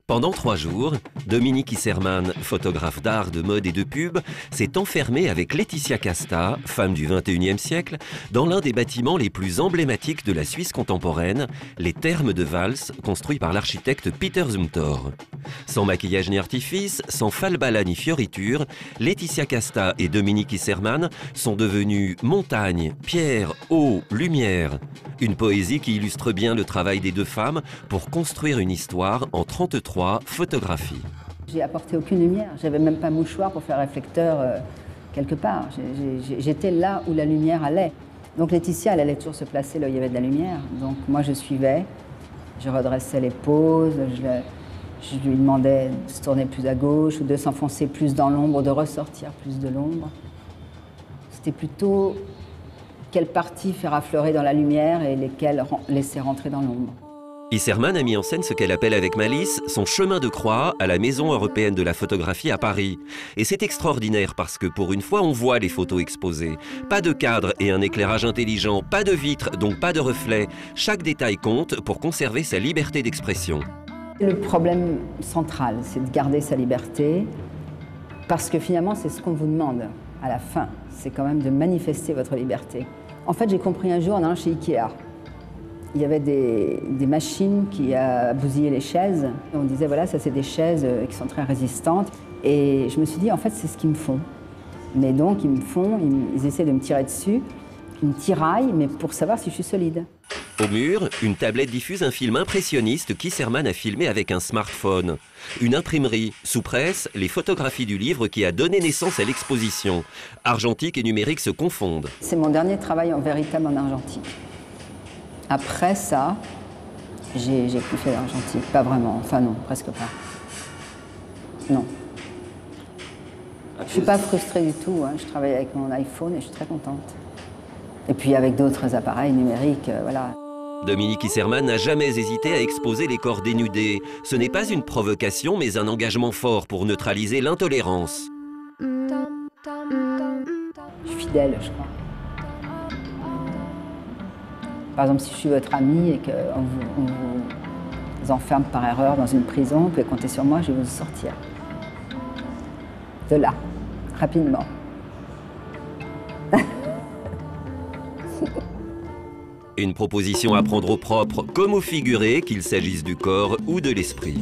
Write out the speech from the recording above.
Pendant 3 jours, Dominique Issermann, photographe d'art, de mode et de pub, s'est enfermé avec Laetitia Casta, femme du XXIe siècle, dans l'un des bâtiments les plus emblématiques de la Suisse contemporaine, les Thermes de Vals, construits par l'architecte Peter Zumthor. Sans maquillage ni artifice, sans falbala ni fioriture, Laetitia Casta et Dominique Issermann sont devenus montagne, pierre, eau, lumière. Une poésie qui illustre bien le travail des deux femmes pour construire une histoire en 33 photographies. J'ai apporté aucune lumière, j'avais même pas mouchoir pour faire réflecteur quelque part. J'étais là où la lumière allait. Donc Laetitia, elle allait toujours se placer là où il y avait de la lumière. Donc moi je suivais, je redressais les poses, je lui demandais de se tourner plus à gauche ou de s'enfoncer plus dans l'ombre, de ressortir plus de l'ombre. C'était plutôt quelle partie faire affleurer dans la lumière et lesquelles laisser rentrer dans l'ombre. Issermann a mis en scène ce qu'elle appelle avec malice son chemin de croix à la Maison européenne de la photographie à Paris. Et c'est extraordinaire parce que pour une fois on voit les photos exposées. Pas de cadre et un éclairage intelligent, pas de vitre, donc pas de reflet. Chaque détail compte pour conserver sa liberté d'expression. Le problème central, c'est de garder sa liberté parce que finalement c'est ce qu'on vous demande à la fin. C'est quand même de manifester votre liberté. En fait, j'ai compris un jour en allant chez Ikea. Il y avait des machines qui bousillaient les chaises. On disait, voilà, ça c'est des chaises qui sont très résistantes. Et je me suis dit, en fait, c'est ce qu'ils me font. Mais donc, ils essaient de me tirer dessus. Ils me tiraillent, mais pour savoir si je suis solide. Au mur, une tablette diffuse un film impressionniste qu'Issermann a filmé avec un smartphone. Une imprimerie, sous presse, les photographies du livre qui a donné naissance à l'exposition. Argentique et numérique se confondent. C'est mon dernier travail en véritable en argentique. Après ça, j'ai plus fait l'argentique, pas vraiment, enfin non, presque pas. Non. Je suis pas frustrée du tout, hein. Je travaille avec mon iPhone et je suis très contente. Et puis avec d'autres appareils numériques, voilà. Dominique Issermann n'a jamais hésité à exposer les corps dénudés. Ce n'est pas une provocation, mais un engagement fort pour neutraliser l'intolérance. Je suis fidèle, je crois. Par exemple, si je suis votre ami et qu'on vous enferme par erreur dans une prison, vous pouvez compter sur moi, je vais vous sortir. De là, rapidement. Une proposition à prendre au propre comme au figuré, qu'il s'agisse du corps ou de l'esprit.